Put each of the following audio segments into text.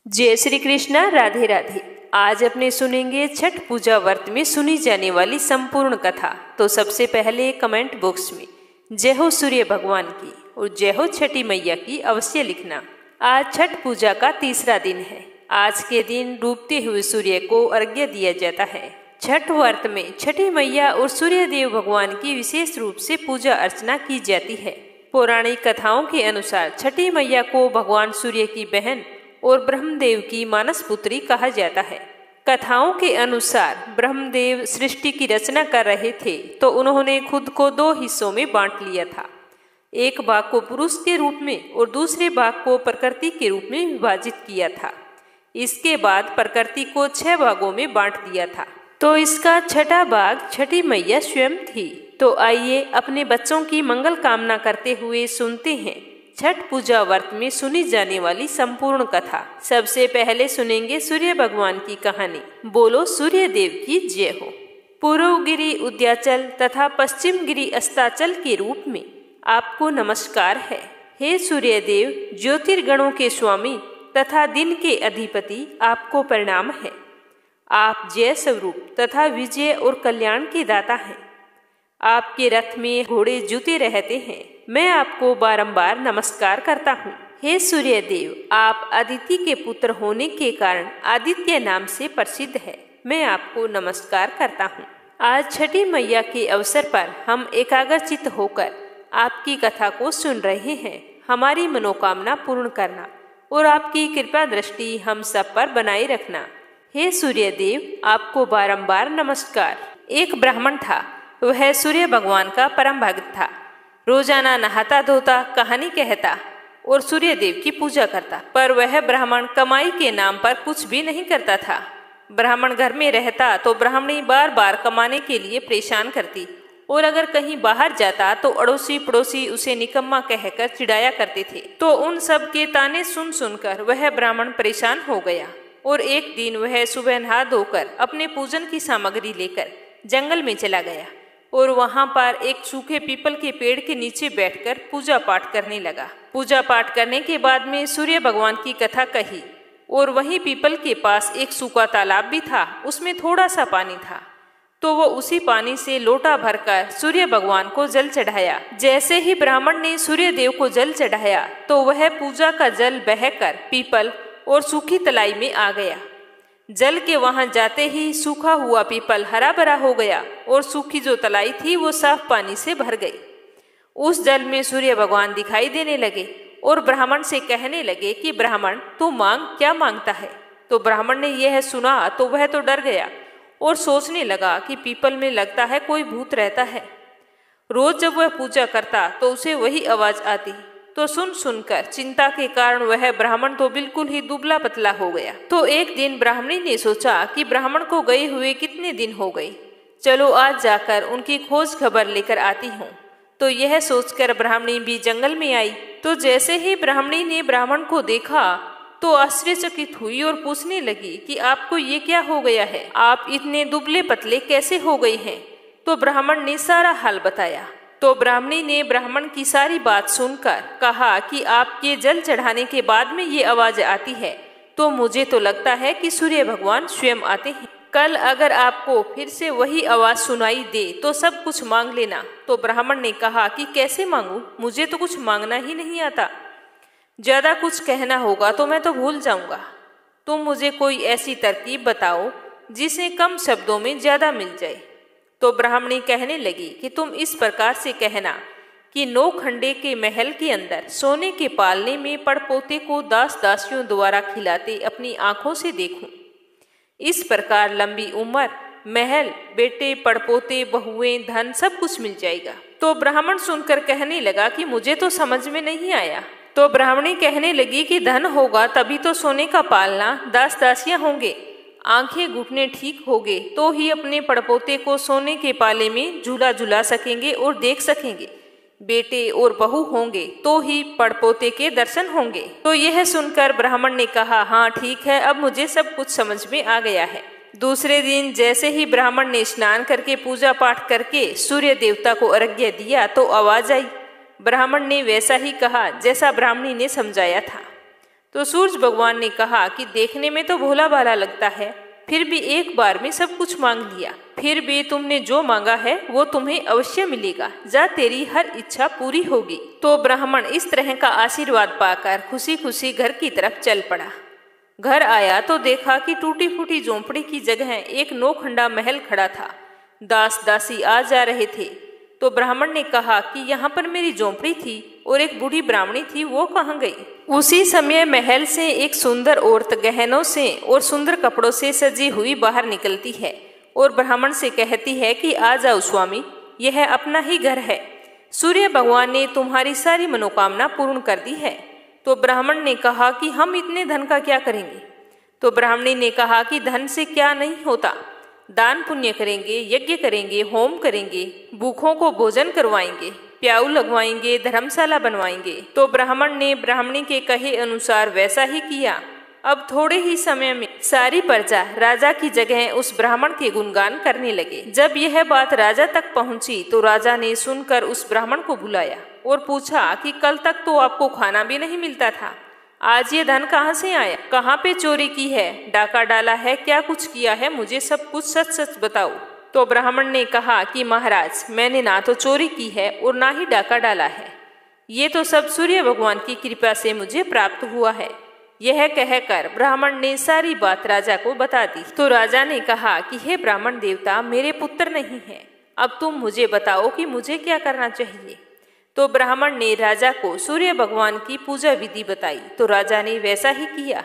जय श्री कृष्णा। राधे राधे। आज अपने सुनेंगे छठ पूजा व्रत में सुनी जाने वाली संपूर्ण कथा। तो सबसे पहले कमेंट बॉक्स में जय हो सूर्य भगवान की और जय हो छठी मैया की अवश्य लिखना। आज छठ पूजा का तीसरा दिन है। आज के दिन डूबते हुए सूर्य को अर्घ्य दिया जाता है। छठ व्रत में छठी मैया और सूर्य देव भगवान की विशेष रूप से पूजा अर्चना की जाती है। पौराणिक कथाओं के अनुसार छठी मैया को भगवान सूर्य की बहन और ब्रह्मदेव की मानस पुत्री कहा जाता है। कथाओं के अनुसार ब्रह्मदेव सृष्टि की रचना कर रहे थे तो उन्होंने खुद को दो हिस्सों में बांट लिया था। एक भाग को पुरुष के रूप में और दूसरे भाग को प्रकृति के रूप में विभाजित किया था। इसके बाद प्रकृति को 6 भागों में बांट दिया था। तो इसका छठा भाग छठी मैया स्वयं थी। तो आइए अपने बच्चों की मंगल कामना करते हुए सुनते हैं छठ पूजा व्रत में सुनी जाने वाली संपूर्ण कथा। सबसे पहले सुनेंगे सूर्य भगवान की कहानी। बोलो सूर्य देव की जय हो। पूर्व गिरि उद्याचल तथा पश्चिम गिरि अस्ताचल के रूप में आपको नमस्कार है। हे सूर्य देव, ज्योतिर्गणों के स्वामी तथा दिन के अधिपति, आपको प्रणाम है। आप जय स्वरूप तथा विजय और कल्याण के दाता हैं। आपके रथ में घोड़े जुते रहते हैं। मैं आपको बारंबार नमस्कार करता हूँ। हे सूर्य देव, आप अदिति के पुत्र होने के कारण आदित्य नाम से प्रसिद्ध है। मैं आपको नमस्कार करता हूँ। आज छठी मैया के अवसर पर हम एकाग्रचित्त होकर आपकी कथा को सुन रहे हैं। हमारी मनोकामना पूर्ण करना और आपकी कृपा दृष्टि हम सब पर बनाए रखना। हे सूर्य देव, आपको बारंबार नमस्कार। एक ब्राह्मण था। वह सूर्य भगवान का परम भक्त था। रोजाना नहाता धोता, कहानी कहता और सूर्य देव की पूजा करता। पर वह ब्राह्मण कमाई के नाम पर कुछ भी नहीं करता था। ब्राह्मण घर में रहता तो ब्राह्मणी बार बार कमाने के लिए परेशान करती और अगर कहीं बाहर जाता तो अड़ोसी पड़ोसी उसे निकम्मा कहकर चिढ़ाया करते थे। तो उन सब के ताने सुन सुनकर वह ब्राह्मण परेशान हो गया और एक दिन वह सुबह नहा धोकर अपने पूजन की सामग्री लेकर जंगल में चला गया और वहां पर एक सूखे पीपल के पेड़ के नीचे बैठकर पूजा पाठ करने लगा। पूजा पाठ करने के बाद में सूर्य भगवान की कथा कही और वहीं पीपल के पास एक सूखा तालाब भी था। उसमें थोड़ा सा पानी था तो वो उसी पानी से लोटा भरकर सूर्य भगवान को जल चढ़ाया। जैसे ही ब्राह्मण ने सूर्य देव को जल चढ़ाया तो वह पूजा का जल बहकर पीपल और सूखी तलाई में आ गया। जल के वहां जाते ही सूखा हुआ पीपल हरा भरा हो गया और सूखी जो तलाई थी वो साफ पानी से भर गई। उस जल में सूर्य भगवान दिखाई देने लगे और ब्राह्मण से कहने लगे कि ब्राह्मण, तू मांग, क्या मांगता है। तो ब्राह्मण ने यह सुना तो वह तो डर गया और सोचने लगा कि पीपल में लगता है कोई भूत रहता है। रोज जब वह पूजा करता तो उसे वही आवाज आती। तो सुन सुनकर चिंता के कारण वह ब्राह्मण तो बिल्कुल ही दुबला पतला हो गया। तो एक दिन ब्राह्मणी ने सोचा कि ब्राह्मण को गए हुए कितने दिन हो गए, चलो आज जाकर उनकी खोज खबर लेकर आती हूँ। तो यह सोचकर ब्राह्मणी भी जंगल में आई। तो जैसे ही ब्राह्मणी ने ब्राह्मण को देखा तो आश्चर्यचकित हुई और पूछने लगी कि आपको ये क्या हो गया है, आप इतने दुबले पतले कैसे हो गए हैं। तो ब्राह्मण ने सारा हाल बताया। तो ब्राह्मणी ने ब्राह्मण की सारी बात सुनकर कहा कि आपके जल चढ़ाने के बाद में ये आवाज आती है तो मुझे तो लगता है कि सूर्य भगवान स्वयं आते हैं। कल अगर आपको फिर से वही आवाज सुनाई दे तो सब कुछ मांग लेना। तो ब्राह्मण ने कहा कि कैसे मांगू, मुझे तो कुछ मांगना ही नहीं आता। ज्यादा कुछ कहना होगा तो मैं तो भूल जाऊंगा। तुम मुझे कोई ऐसी तरकीब बताओ जिसे कम शब्दों में ज्यादा मिल जाए। तो ब्राह्मणी कहने लगी कि तुम इस प्रकार से कहना कि 9 खंडे के महल के अंदर सोने के पालने में पड़पोते को दास दासियों द्वारा खिलाते अपनी आंखों से देखूं। इस प्रकार लंबी उम्र, महल, बेटे, पड़पोते, बहुएं, धन सब कुछ मिल जाएगा। तो ब्राह्मण सुनकर कहने लगा कि मुझे तो समझ में नहीं आया। तो ब्राह्मणी कहने लगी कि धन होगा तभी तो सोने का पालना, दास दासियां होंगे, आंखें घुटने ठीक होंगे तो ही अपने पड़पोते को सोने के पाले में झूला झुला सकेंगे और देख सकेंगे। बेटे और बहू होंगे तो ही पड़पोते के दर्शन होंगे। तो यह सुनकर ब्राह्मण ने कहा, हाँ ठीक है, अब मुझे सब कुछ समझ में आ गया है। दूसरे दिन जैसे ही ब्राह्मण ने स्नान करके पूजा पाठ करके सूर्य देवता को अर्घ्य दिया तो आवाज आई। ब्राह्मण ने वैसा ही कहा जैसा ब्राह्मणी ने समझाया था। तो सूरज भगवान ने कहा कि देखने में तो भोला भाला लगता है, फिर भी एक बार में सब कुछ मांग लिया। फिर भी तुमने जो मांगा है वो तुम्हें अवश्य मिलेगा। जा, तेरी हर इच्छा पूरी होगी। तो ब्राह्मण इस तरह का आशीर्वाद पाकर खुशी खुशी घर की तरफ चल पड़ा। घर आया तो देखा कि टूटी फूटी झोंपड़ी की जगह एक नौखंडा महल खड़ा था। दास दासी आ जा रहे थे। तो ब्राह्मण ने कहा कि यहाँ पर मेरी झोंपड़ी थी और एक बूढ़ी ब्राह्मणी थी, वो कहाँ गई? उसी समय महल से एक सुंदर औरत गहनों से और सुंदर कपड़ों से सजी हुई बाहर निकलती है और ब्राह्मण से कहती है कि आ जाओ स्वामी, यह अपना ही घर है। सूर्य भगवान ने तुम्हारी सारी मनोकामना पूर्ण कर दी है। तो ब्राह्मण ने कहा कि हम इतने धन का क्या करेंगे? तो ब्राह्मणी ने कहा कि धन से क्या नहीं होता, दान पुण्य करेंगे, यज्ञ करेंगे, होम करेंगे, भूखों को भोजन करवाएंगे, प्याऊ लगवाएंगे, धर्मशाला बनवाएंगे। तो ब्राह्मण ने ब्राह्मणी के कहे अनुसार वैसा ही किया। अब थोड़े ही समय में सारी प्रजा राजा की जगह उस ब्राह्मण के गुणगान करने लगे। जब यह बात राजा तक पहुंची तो राजा ने सुनकर उस ब्राह्मण को बुलाया और पूछा कि कल तक तो आपको खाना भी नहीं मिलता था, आज ये धन कहाँ से आया? कहाँ पे चोरी की है, डाका डाला है, क्या कुछ किया है? मुझे सब कुछ सच सच बताओ। तो ब्राह्मण ने कहा कि महाराज, मैंने ना तो चोरी की है और ना ही डाका डाला है। ये तो सब सूर्य भगवान की कृपा से मुझे प्राप्त हुआ है। यह कहकर ब्राह्मण ने सारी बात राजा को बता दी। तो राजा ने कहा कि हे ब्राह्मण देवता, मेरे पुत्र नहीं है, अब तुम मुझे बताओ कि मुझे क्या करना चाहिए। तो ब्राह्मण ने राजा को सूर्य भगवान की पूजा विधि बताई। तो राजा ने वैसा ही किया।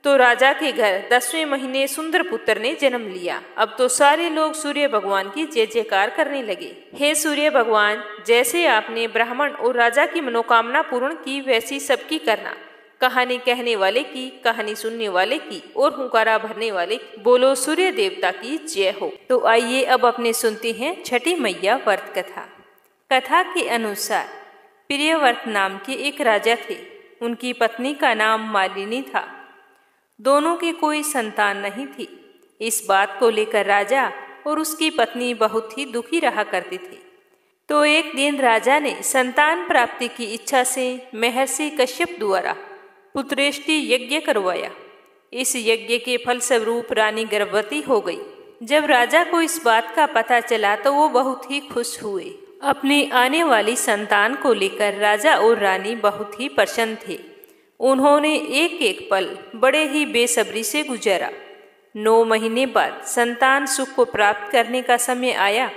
तो राजा के घर 10वें महीने सुंदर पुत्र ने जन्म लिया। अब तो सारे लोग सूर्य भगवान की जय जयकार करने लगे। हे सूर्य भगवान, जैसे आपने ब्राह्मण और राजा की मनोकामना पूर्ण की, वैसी सबकी करना। कहानी कहने वाले की, कहानी सुनने वाले की और हुंकारा भरने वाले की। बोलो सूर्य देवता की जय हो। तो आइए अब अपने सुनते हैं छठी मैया व्रत कथा। कथा के अनुसार प्रियव्रत नाम के एक राजा थे। उनकी पत्नी का नाम मालिनी था। दोनों की कोई संतान नहीं थी। इस बात को लेकर राजा और उसकी पत्नी बहुत ही दुखी रहा करते थे। तो एक दिन राजा ने संतान प्राप्ति की इच्छा से महर्षि कश्यप द्वारा पुत्रेष्टि यज्ञ करवाया। इस यज्ञ के फलस्वरूप रानी गर्भवती हो गई। जब राजा को इस बात का पता चला तो वो बहुत ही खुश हुए। अपनी आने वाली संतान को लेकर राजा और रानी बहुत ही प्रसन्न थे। उन्होंने एक एक पल बड़े ही बेसब्री से गुजारा। 9 महीने बाद संतान सुख को प्राप्त करने का समय आया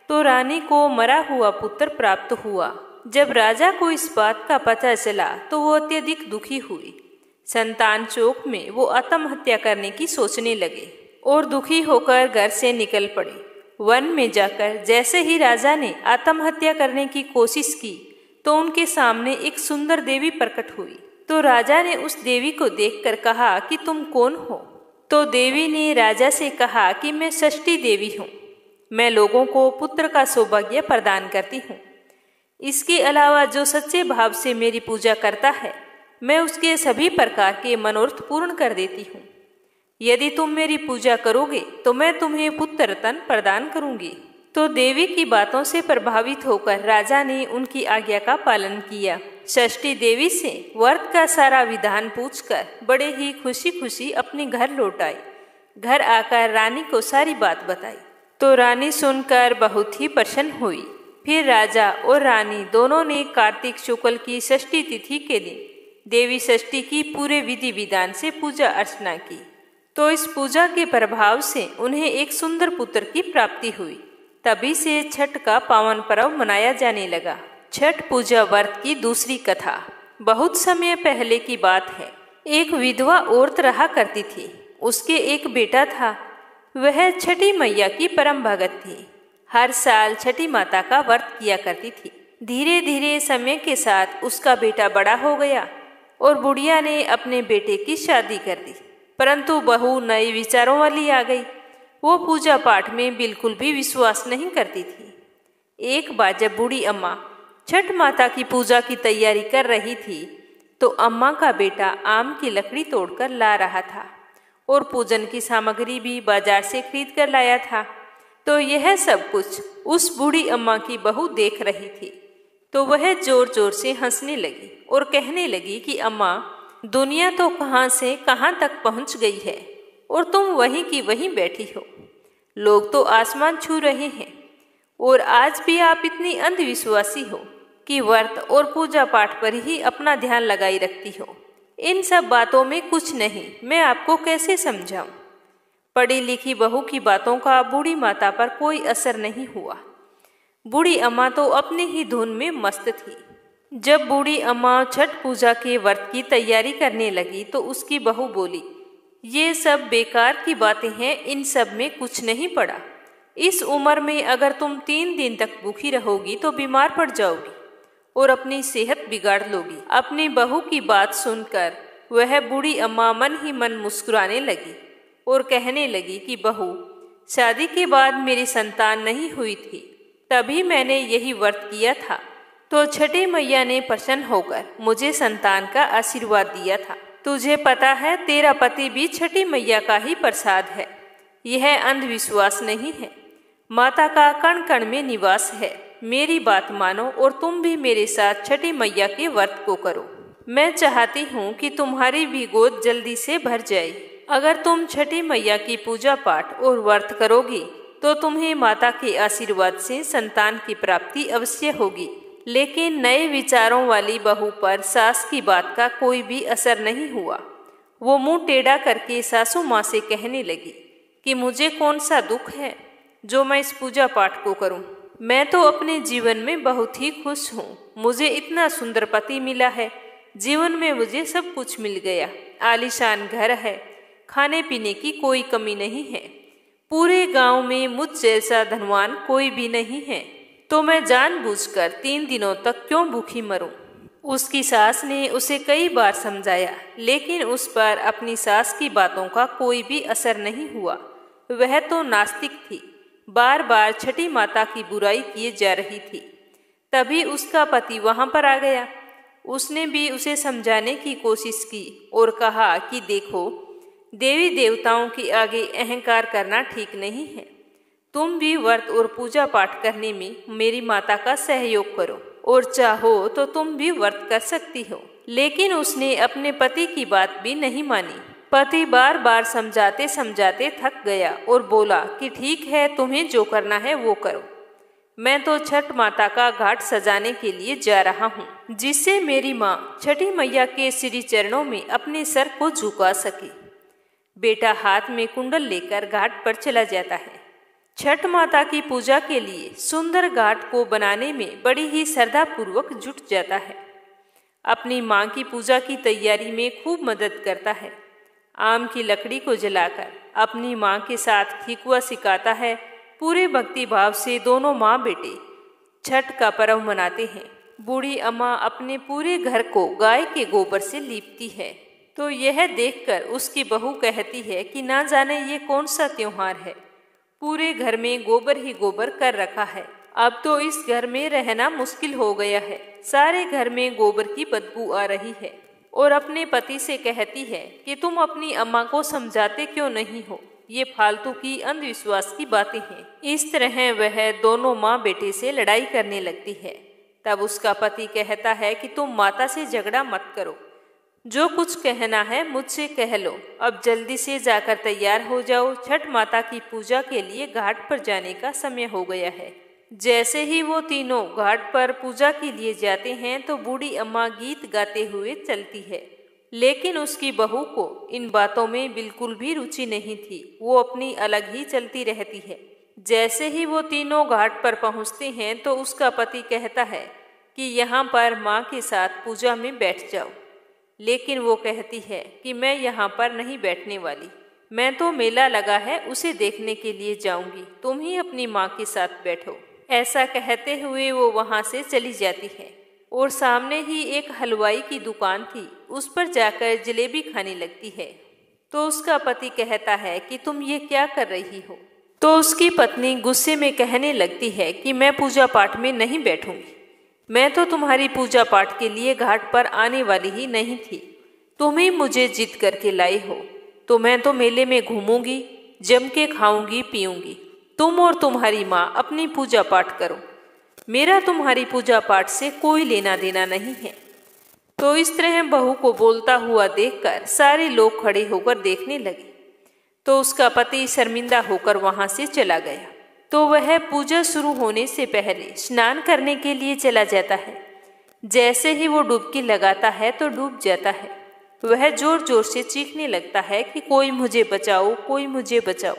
तो रानी को मरा हुआ पुत्र प्राप्त हुआ। जब राजा को इस बात का पता चला तो वो अत्यधिक दुखी हुए। संतान शोक में वो आत्महत्या करने की सोचने लगे और दुखी होकर घर से निकल पड़े। वन में जाकर जैसे ही राजा ने आत्महत्या करने की कोशिश की तो उनके सामने एक सुंदर देवी प्रकट हुई। तो राजा ने उस देवी को देखकर कहा कि तुम कौन हो? तो देवी ने राजा से कहा कि मैं षष्ठी देवी हूँ। मैं लोगों को पुत्र का सौभाग्य प्रदान करती हूँ। इसके अलावा जो सच्चे भाव से मेरी पूजा करता है, मैं उसके सभी प्रकार के मनोरथ पूर्ण कर देती हूँ। यदि तुम मेरी पूजा करोगे तो मैं तुम्हें पुत्र रत्न प्रदान करूंगी। तो देवी की बातों से प्रभावित होकर राजा ने उनकी आज्ञा का पालन किया। षष्ठी देवी से व्रत का सारा विधान पूछकर बड़े ही खुशी खुशी अपने घर लौट आई। घर आकर रानी को सारी बात बताई तो रानी सुनकर बहुत ही प्रसन्न हुई। फिर राजा और रानी दोनों ने कार्तिक शुक्ल की षष्ठी तिथि के दिन देवी षष्ठी की पूरे विधि विधान से पूजा अर्चना की। तो इस पूजा के प्रभाव से उन्हें एक सुंदर पुत्र की प्राप्ति हुई। तभी से छठ का पावन पर्व मनाया जाने लगा। छठ पूजा व्रत की दूसरी कथा। बहुत समय पहले की बात है। एक विधवा औरत रहा करती थी। उसके एक बेटा था। वह छठी मैया की परम भगत थी। हर साल छठी माता का व्रत किया करती थी। धीरे धीरे समय के साथ उसका बेटा बड़ा हो गया और बुढ़िया ने अपने बेटे की शादी कर दी। परंतु बहू नए विचारों वाली आ गई। वो पूजा पाठ में बिल्कुल भी विश्वास नहीं करती थी। एक बार जब बूढ़ी अम्मा छठ माता की पूजा की तैयारी कर रही थी तो अम्मा का बेटा आम की लकड़ी तोड़कर ला रहा था और पूजन की सामग्री भी बाजार से खरीद कर लाया था। तो यह सब कुछ उस बूढ़ी अम्मा की बहू देख रही थी। तो वह जोर जोर से हंसने लगी और कहने लगी कि अम्मा, दुनिया तो कहाँ से कहाँ तक पहुँच गई है और तुम वहीं की वहीं बैठी हो। लोग तो आसमान छू रहे हैं और आज भी आप इतनी अंधविश्वासी हो कि व्रत और पूजा पाठ पर ही अपना ध्यान लगाई रखती हो। इन सब बातों में कुछ नहीं, मैं आपको कैसे समझाऊं। पढ़ी लिखी बहू की बातों का बूढ़ी माता पर कोई असर नहीं हुआ। बूढ़ी अम्मा तो अपनी ही धुन में मस्त थी। जब बूढ़ी अम्मा छठ पूजा के व्रत की तैयारी करने लगी तो उसकी बहू बोली, ये सब बेकार की बातें हैं, इन सब में कुछ नहीं पड़ा। इस उम्र में अगर तुम 3 दिन तक भूखी रहोगी तो बीमार पड़ जाओगी और अपनी सेहत बिगाड़ लोगी। अपनी बहू की बात सुनकर वह बूढ़ी अम्मा मन ही मन मुस्कुराने लगी और कहने लगी कि बहू, शादी के बाद मेरी संतान नहीं हुई थी, तभी मैंने यही व्रत किया था, तो छठी मैया ने प्रसन्न होकर मुझे संतान का आशीर्वाद दिया था। तुझे पता है तेरा पति भी छठी मैया का ही प्रसाद है। यह अंधविश्वास नहीं है, माता का कण कण में निवास है। मेरी बात मानो और तुम भी मेरे साथ छठी मैया के व्रत को करो। मैं चाहती हूँ कि तुम्हारी भी गोद जल्दी से भर जाए। अगर तुम छठी मैया की पूजा पाठ और व्रत करोगी तो तुम्हें माता के आशीर्वाद से संतान की प्राप्ति अवश्य होगी। लेकिन नए विचारों वाली बहू पर सास की बात का कोई भी असर नहीं हुआ। वो मुंह टेढ़ा करके सासू माँ से कहने लगी कि मुझे कौन सा दुख है जो मैं इस पूजा पाठ को करूं। मैं तो अपने जीवन में बहुत ही खुश हूँ। मुझे इतना सुंदर पति मिला है, जीवन में मुझे सब कुछ मिल गया। आलीशान घर है, खाने पीने की कोई कमी नहीं है। पूरे गांव में मुझ जैसा धनवान कोई भी नहीं है, तो मैं जानबूझकर 3 दिनों तक क्यों भूखी मरूं। उसकी सास ने उसे कई बार समझाया, लेकिन उस पर अपनी सास की बातों का कोई भी असर नहीं हुआ। वह तो नास्तिक थी, बार बार छठी माता की बुराई किए जा रही थी। तभी उसका पति वहां पर आ गया। उसने भी उसे समझाने की कोशिश की और कहा कि देखो, देवी देवताओं के आगे अहंकार करना ठीक नहीं है। तुम भी व्रत और पूजा पाठ करने में मेरी माता का सहयोग करो और चाहो तो तुम भी व्रत कर सकती हो। लेकिन उसने अपने पति की बात भी नहीं मानी। पति बार बार समझाते समझाते थक गया और बोला कि ठीक है, तुम्हें जो करना है वो करो। मैं तो छठ माता का घाट सजाने के लिए जा रहा हूँ, जिससे मेरी माँ छठी मैया के श्री चरणों में अपने सर को झुका सके। बेटा हाथ में कुंडल लेकर घाट पर चला जाता है। छठ माता की पूजा के लिए सुंदर घाट को बनाने में बड़ी ही श्रद्धा पूर्वक जुट जाता है। अपनी माँ की पूजा की तैयारी में खूब मदद करता है। आम की लकड़ी को जलाकर अपनी माँ के साथ ठेकुआ सिखाता है। पूरे भक्ति भाव से दोनों माँ बेटे छठ का पर्व मनाते हैं। बूढ़ी अम्मा अपने पूरे घर को गाय के गोबर से लीपती है, तो यह देखकर उसकी बहू कहती है कि ना जाने ये कौन सा त्योहार है, पूरे घर में गोबर ही गोबर कर रखा है। अब तो इस घर में रहना मुश्किल हो गया है, सारे घर में गोबर की बदबू आ रही है। और अपने पति से कहती है कि तुम अपनी अम्मा को समझाते क्यों नहीं हो, ये फालतू की अंधविश्वास की बातें हैं। इस तरह वह दोनों माँ बेटे से लड़ाई करने लगती है। तब उसका पति कहता है कि तुम माता से झगड़ा मत करो, जो कुछ कहना है मुझसे कह लो। अब जल्दी से जाकर तैयार हो जाओ, छठ माता की पूजा के लिए घाट पर जाने का समय हो गया है। जैसे ही वो तीनों घाट पर पूजा के लिए जाते हैं तो बूढ़ी अम्मा गीत गाते हुए चलती है। लेकिन उसकी बहू को इन बातों में बिल्कुल भी रुचि नहीं थी। वो अपनी अलग ही चलती रहती है। जैसे ही वो तीनों घाट पर पहुंचते हैं तो उसका पति कहता है कि यहाँ पर माँ के साथ पूजा में बैठ जाओ। लेकिन वो कहती है कि मैं यहाँ पर नहीं बैठने वाली, मैं तो मेला लगा है उसे देखने के लिए जाऊंगी, तुम ही अपनी माँ के साथ बैठो। ऐसा कहते हुए वो वहाँ से चली जाती है और सामने ही एक हलवाई की दुकान थी, उस पर जाकर जलेबी खाने लगती है। तो उसका पति कहता है कि तुम ये क्या कर रही हो। तो उसकी पत्नी गुस्से में कहने लगती है कि मैं पूजा पाठ में नहीं बैठूंगी, मैं तो तुम्हारी पूजा पाठ के लिए घाट पर आने वाली ही नहीं थी, तुम ही मुझे जिद करके लाई हो। तो मैं तो मेले में घूमूंगी, जम के खाऊंगी पीऊंगी, तुम और तुम्हारी माँ अपनी पूजा पाठ करो, मेरा तुम्हारी पूजा पाठ से कोई लेना देना नहीं है। तो इस तरह बहू को बोलता हुआ देखकर सारे लोग खड़े होकर देखने लगे। तो उसका पति शर्मिंदा होकर वहां से चला गया। तो वह पूजा शुरू होने से पहले स्नान करने के लिए चला जाता है। जैसे ही वो डुबकी लगाता है तो डूब जाता है। वह जोर जोर से चीखने लगता है कि कोई मुझे बचाओ, कोई मुझे बचाओ।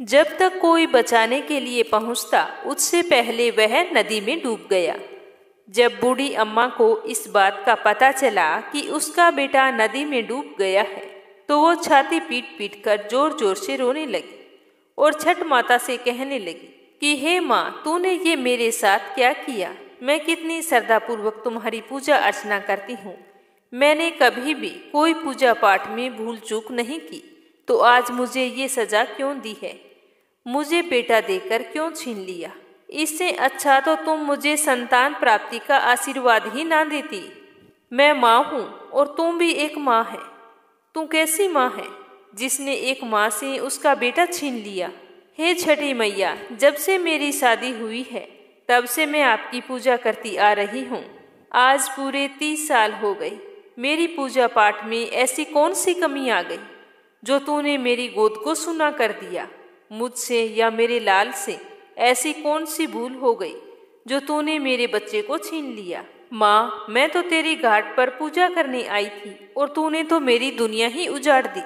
जब तक कोई बचाने के लिए पहुंचता उससे पहले वह नदी में डूब गया। जब बूढ़ी अम्मा को इस बात का पता चला कि उसका बेटा नदी में डूब गया है तो वो छाती पीट पीट कर जोर जोर से रोने लगी और छठ माता से कहने लगी कि हे माँ, तूने ये मेरे साथ क्या किया? मैं कितनी श्रद्धापूर्वक तुम्हारी पूजा अर्चना करती हूँ। मैंने कभी भी कोई पूजा पाठ में भूल चूक नहीं की, तो आज मुझे ये सजा क्यों दी है? मुझे बेटा देकर क्यों छीन लिया? इससे अच्छा तो तुम मुझे संतान प्राप्ति का आशीर्वाद ही ना देती। मैं माँ हूँ और तुम भी एक माँ है। तू कैसी माँ है जिसने एक माँ से उसका बेटा छीन लिया? हे छठी मैया, जब से मेरी शादी हुई है तब से मैं आपकी पूजा करती आ रही हूँ। आज पूरे 30 साल हो गए। मेरी पूजा पाठ में ऐसी कौन सी कमी आ गई जो तूने मेरी गोद को सूना कर दिया? मुझसे या मेरे लाल से ऐसी कौन सी भूल हो गई जो तूने मेरे बच्चे को छीन लिया? माँ, मैं तो तेरी घाट पर पूजा करने आई थी और तूने तो मेरी दुनिया ही उजाड़ दी।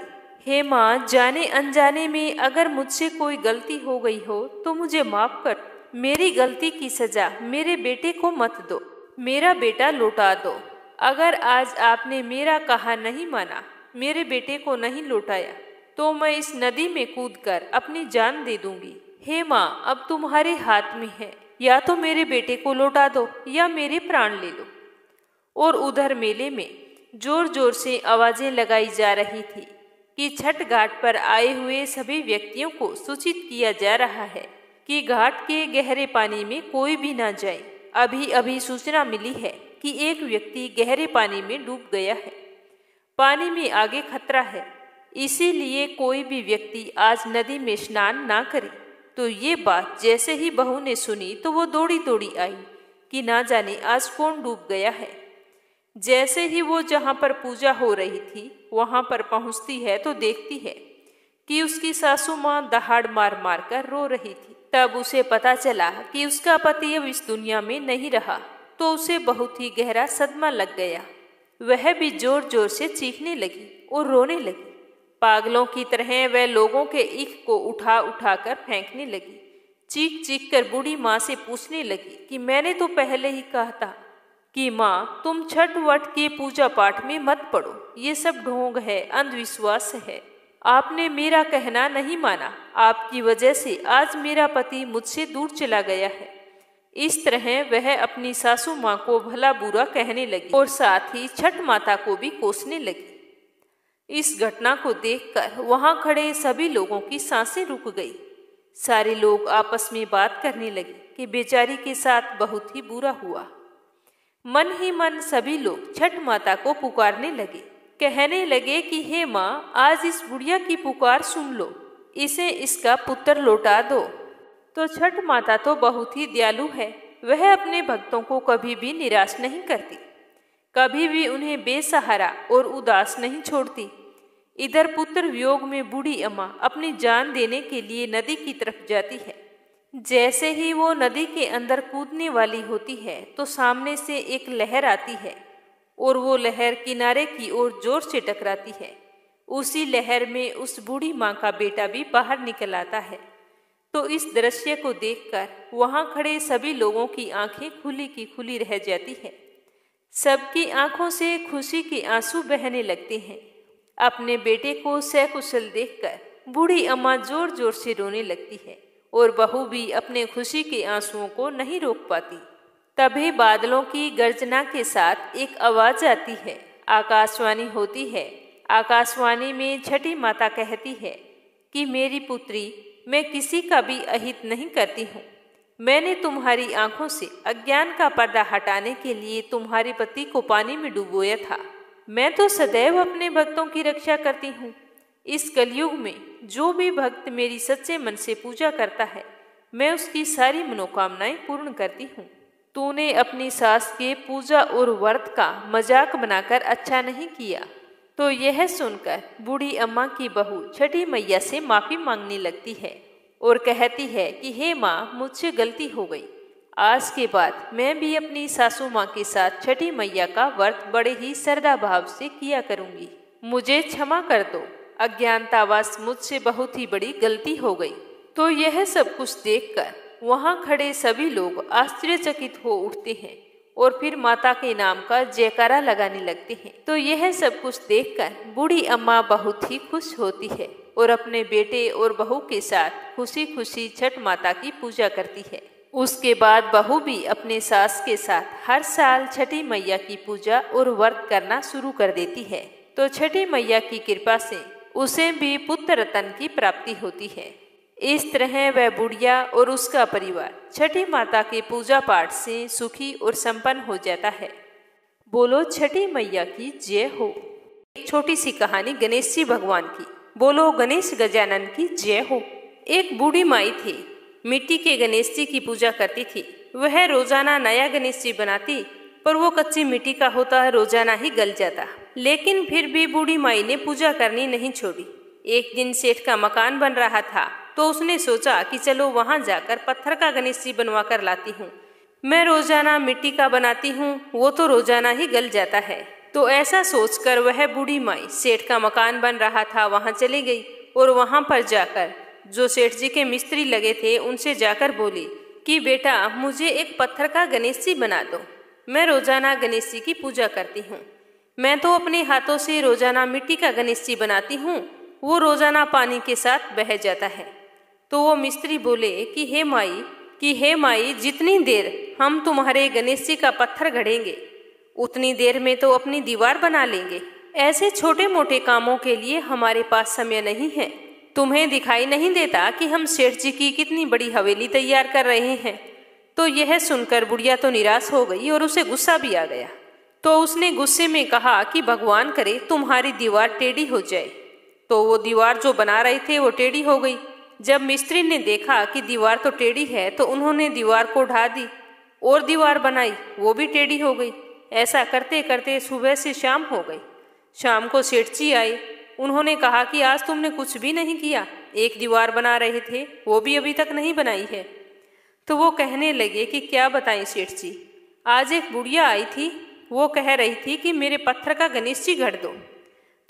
हे माँ, जाने अनजाने में अगर मुझसे कोई गलती हो गई हो तो मुझे माफ कर। मेरी गलती की सजा मेरे बेटे को मत दो। मेरा बेटा लौटा दो। अगर आज आपने मेरा कहा नहीं माना, मेरे बेटे को नहीं लौटाया, तो मैं इस नदी में कूदकर अपनी जान दे दूंगी। हे माँ, अब तुम्हारे हाथ में है, या तो मेरे बेटे को लौटा दो या मेरे प्राण ले लो। और उधर मेले में जोर जोर से आवाजें लगाई जा रही थी कि छठ घाट पर आए हुए सभी व्यक्तियों को सूचित किया जा रहा है कि घाट के गहरे पानी में कोई भी ना जाए। अभी अभी सूचना मिली है कि एक व्यक्ति गहरे पानी में डूब गया है। पानी में आगे खतरा है, इसीलिए कोई भी व्यक्ति आज नदी में स्नान ना करे। तो ये बात जैसे ही बहू ने सुनी तो वो दौड़ी दौड़ी आई कि ना जाने आज कौन डूब गया है। जैसे ही वो जहाँ पर पूजा हो रही थी वहाँ पर पहुँचती है तो देखती है कि उसकी सासू माँ दहाड़ मार मार कर रो रही थी। तब उसे पता चला कि उसका पति अब इस दुनिया में नहीं रहा, तो उसे बहुत ही गहरा सदमा लग गया। वह भी जोर जोर से चीखने लगी और रोने लगी। पागलों की तरह वह लोगों के ईख को उठा उठा कर फेंकने लगी। चीख चीख कर बूढ़ी माँ से पूछने लगी कि मैंने तो पहले ही कहा था कि माँ, तुम छठ वट के पूजा पाठ में मत पड़ो। ये सब ढोंग है, अंधविश्वास है। आपने मेरा कहना नहीं माना। आपकी वजह से आज मेरा पति मुझसे दूर चला गया है। इस तरह वह अपनी सासू माँ को भला बुरा कहने लगी और साथ ही छठ माता को भी कोसने लगी। इस घटना को देखकर वहां खड़े सभी लोगों की सांसें रुक गई। सारे लोग आपस में बात करने लगे कि बेचारी के साथ बहुत ही बुरा हुआ। मन ही मन सभी लोग छठ माता को पुकारने लगे, कहने लगे कि हे माँ, आज इस बुढ़िया की पुकार सुन लो, इसे इसका पुत्र लौटा दो। तो छठ माता तो बहुत ही दयालु है। वह अपने भक्तों को कभी भी निराश नहीं करती, कभी भी उन्हें बेसहारा और उदास नहीं छोड़ती। इधर पुत्र वियोग में बूढ़ी अम्मा अपनी जान देने के लिए नदी की तरफ जाती है। जैसे ही वो नदी के अंदर कूदने वाली होती है तो सामने से एक लहर आती है और वो लहर किनारे की ओर जोर से टकराती है। उसी लहर में उस बूढ़ी माँ का बेटा भी बाहर निकल आता है। तो इस दृश्य को देखकर वहां खड़े सभी लोगों की आंखें खुली की खुली रह जाती है। सबकी आंखों से खुशी के आंसू बहने लगते हैं। अपने बेटे को सकुशल देखकर बूढ़ी अम्मा जोर जोर से रोने लगती है और बहू भी अपने खुशी के आंसुओं को नहीं रोक पाती। तभी बादलों की गर्जना के साथ एक आवाज आती है। आकाशवाणी होती है। आकाशवाणी में छठी माता कहती है कि मेरी पुत्री, मैं किसी का भी अहित नहीं करती हूँ। मैंने तुम्हारी आंखों से अज्ञान का पर्दा हटाने के लिए तुम्हारे पति को पानी में डुबोया था। मैं तो सदैव अपने भक्तों की रक्षा करती हूँ। इस कलयुग में जो भी भक्त मेरी सच्चे मन से पूजा करता है, मैं उसकी सारी मनोकामनाएं पूर्ण करती हूँ। तूने अपनी सास के पूजा और व्रत का मजाक बनाकर अच्छा नहीं किया। तो यह सुनकर बूढ़ी अम्मा की बहू छठी मैया से माफ़ी मांगने लगती है और कहती है कि हे माँ, मुझसे गलती हो गई। आज के बाद मैं भी अपनी सासू माँ के साथ छठी मैया का व्रत बड़े ही श्रद्धा भाव से किया करूँगी। मुझे क्षमा कर दो, अज्ञानतावश मुझसे बहुत ही बड़ी गलती हो गई। तो यह सब कुछ देखकर वहाँ खड़े सभी लोग आश्चर्यचकित हो उठते हैं और फिर माता के नाम का जयकारा लगाने लगते हैं। तो यह सब कुछ देखकर बूढ़ी अम्मा बहुत ही खुश होती है और अपने बेटे और बहू के साथ खुशी खुशी छठ माता की पूजा करती है। उसके बाद बहू भी अपने सास के साथ हर साल छठी मैया की पूजा और व्रत करना शुरू कर देती है। तो छठी मैया की कृपा से उसे भी पुत्र रत्न की प्राप्ति होती है। इस तरह वह बुढ़िया और उसका परिवार छठी माता के पूजा पाठ से सुखी और संपन्न हो जाता है। बोलो छठी मैया की जय हो। एक छोटी सी कहानी गणेश जी भगवान की। बोलो गणेश गजानन की जय हो। एक बूढ़ी माई थी, मिट्टी के गणेश जी की पूजा करती थी। वह रोजाना नया गणेश जी बनाती, पर वो कच्ची मिट्टी का होता है, रोजाना ही गल जाता। लेकिन फिर भी बूढ़ी माई ने पूजा करनी नहीं छोड़ी। एक दिन सेठ का मकान बन रहा था, तो उसने सोचा कि चलो वहां जाकर पत्थर का गणेश जी बनवा कर लाती हूँ। मैं रोजाना मिट्टी का बनाती हूँ, वो तो रोजाना ही गल जाता है। तो ऐसा सोचकर वह बूढ़ी माई सेठ का मकान बन रहा था वहां चली गई और वहां पर जाकर जो सेठ जी के मिस्त्री लगे थे उनसे जाकर बोली कि बेटा, मुझे एक पत्थर का गणेश जी बना दो। मैं रोजाना गणेश जी की पूजा करती हूँ। मैं तो अपने हाथों से रोजाना मिट्टी का गणेश जी बनाती हूँ, वो रोजाना पानी के साथ बह जाता है। तो वो मिस्त्री बोले कि हे माई, जितनी देर हम तुम्हारे गणेश जी का पत्थर गढ़ेंगे उतनी देर में तो अपनी दीवार बना लेंगे। ऐसे छोटे मोटे कामों के लिए हमारे पास समय नहीं है। तुम्हें दिखाई नहीं देता कि हम सेठ जी की कितनी बड़ी हवेली तैयार कर रहे हैं। तो यह सुनकर बुढ़िया तो निराश हो गई और उसे गुस्सा भी आ गया। तो उसने गुस्से में कहा कि भगवान करे तुम्हारी दीवार टेढ़ी हो जाए। तो वो दीवार जो बना रहे थे वो टेढ़ी हो गई। जब मिस्त्री ने देखा कि दीवार तो टेढ़ी है, तो उन्होंने दीवार को ढा दी और दीवार बनाई, वो भी टेढ़ी हो गई। ऐसा करते करते सुबह से शाम हो गई। शाम को सेठ जी आए। उन्होंने कहा कि आज तुमने कुछ भी नहीं किया, एक दीवार बना रहे थे, वो भी अभी तक नहीं बनाई है। तो वो कहने लगे कि क्या बताएं सेठ जी, आज एक बुढ़िया आई थी, वो कह रही थी कि मेरे पत्थर का गणेश जी गढ़ दो।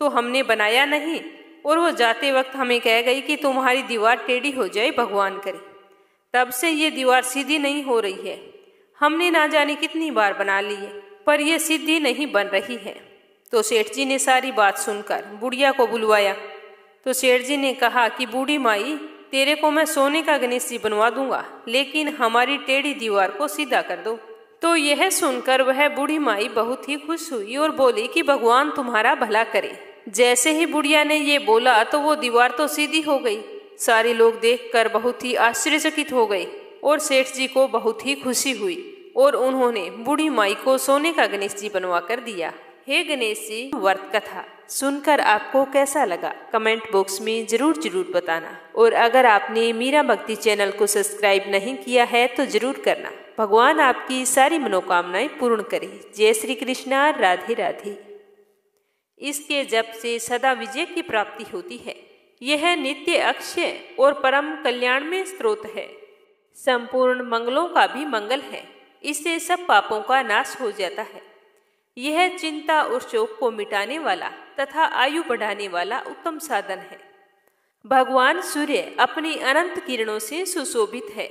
तो हमने बनाया नहीं और वो जाते वक्त हमें कह गई कि तुम्हारी दीवार टेढ़ी हो जाए, भगवान करे। तब से ये दीवार सीधी नहीं हो रही है। हमने ना जाने कितनी बार बना ली है, पर यह सीधी नहीं बन रही है। तो सेठ जी ने सारी बात सुनकर बुढ़िया को बुलवाया। तो सेठ जी ने कहा कि बूढ़ी माई, तेरे को मैं सोने का गणेश जी बनवा दूंगा, लेकिन हमारी टेढ़ी दीवार को सीधा कर दो। तो यह सुनकर वह बूढ़ी माई बहुत ही खुश हुई और बोली कि भगवान तुम्हारा भला करे। जैसे ही बुढ़िया ने ये बोला तो वो दीवार तो सीधी हो गई। सारे लोग देखकर बहुत ही आश्चर्यचकित हो गए और सेठ जी को बहुत ही खुशी हुई और उन्होंने बूढ़ी माई को सोने का गणेश जी बनवा कर दिया। हे गणेश जी व्रत कथा सुनकर आपको कैसा लगा कमेंट बॉक्स में जरूर बताना। और अगर आपने मीरा भक्ति चैनल को सब्सक्राइब नहीं किया है तो जरूर करना। भगवान आपकी सारी मनोकामनाएं पूर्ण करे। जय श्री कृष्णा, राधे राधे। इसके जप से सदा विजय की प्राप्ति होती है। यह नित्य अक्षय और परम कल्याण में स्रोत है। संपूर्ण मंगलों का भी मंगल है। इससे सब पापों का नाश हो जाता है। यह चिंता और शोक को मिटाने वाला तथा आयु बढ़ाने वाला उत्तम साधन है। भगवान सूर्य अपनी अनंत किरणों से सुशोभित है।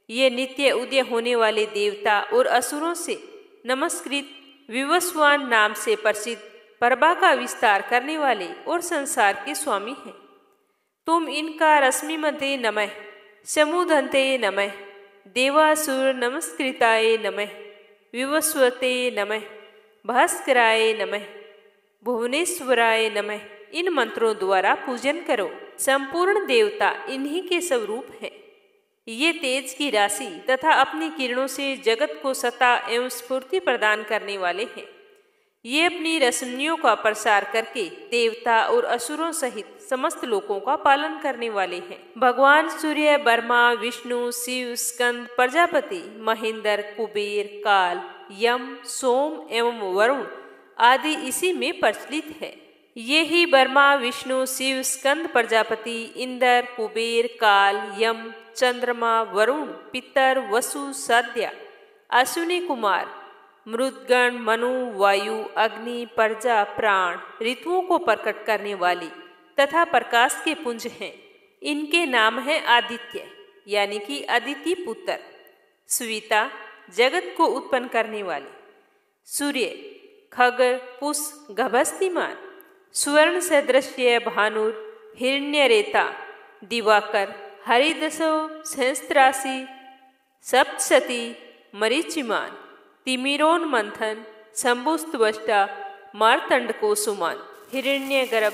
ये नित्य उदय होने वाले देवता और असुरों से नमस्कृत विवस्वान नाम से प्रसिद्ध प्रभा का विस्तार करने वाले और संसार के स्वामी हैं। तुम इनका रश्मिमते नमः, समुदन्ते नमः, देवासुर नमस्कृताय नमः, विवस्वते नमः, भास्कराय नमः, भुवनेश्वराय नमः इन मंत्रों द्वारा पूजन करो। संपूर्ण देवता इन्हीं के स्वरूप हैं। ये तेज की राशि तथा अपनी किरणों से जगत को सत्ता एवं स्फूर्ति प्रदान करने वाले हैं। ये अपनी रश्मियों का प्रसार करके देवता और असुरों सहित समस्त लोगों का पालन करने वाले हैं। भगवान सूर्य ब्रह्मा, विष्णु, शिव, स्कंद, प्रजापति, महेंद्र, कुबेर, काल, यम, सोम एवं वरुण आदि इसी में प्रचलित है। ये ही ब्रह्मा, विष्णु, शिव, स्कंद, प्रजापति, इंद्र, कुबेर, काल, यम, चंद्रमा, वरुण, पितर, वसु, साध्या, अश्विनी कुमार, मृदगण, मनु, वायु, अग्नि, प्रजा, प्राण, ऋतुओं को प्रकट करने वाली तथा प्रकाश के पुंज हैं। इनके नाम हैं आदित्य यानी कि अदिति पुत्र, स्विता जगत को उत्पन्न करने वाले, सूर्य, खग, पुष, गभस्तिमान, स्वर्ण सदृश्य भानुर, हिरण्यरेता, दिवाकर, हरिदसो, सहस्त्रासी, सप्तशती, मरीचिमान, तिमिरोन मंथन, शंभुस्तवष्टा, मार्तंड को सुमान, हिरण्यगर्भ,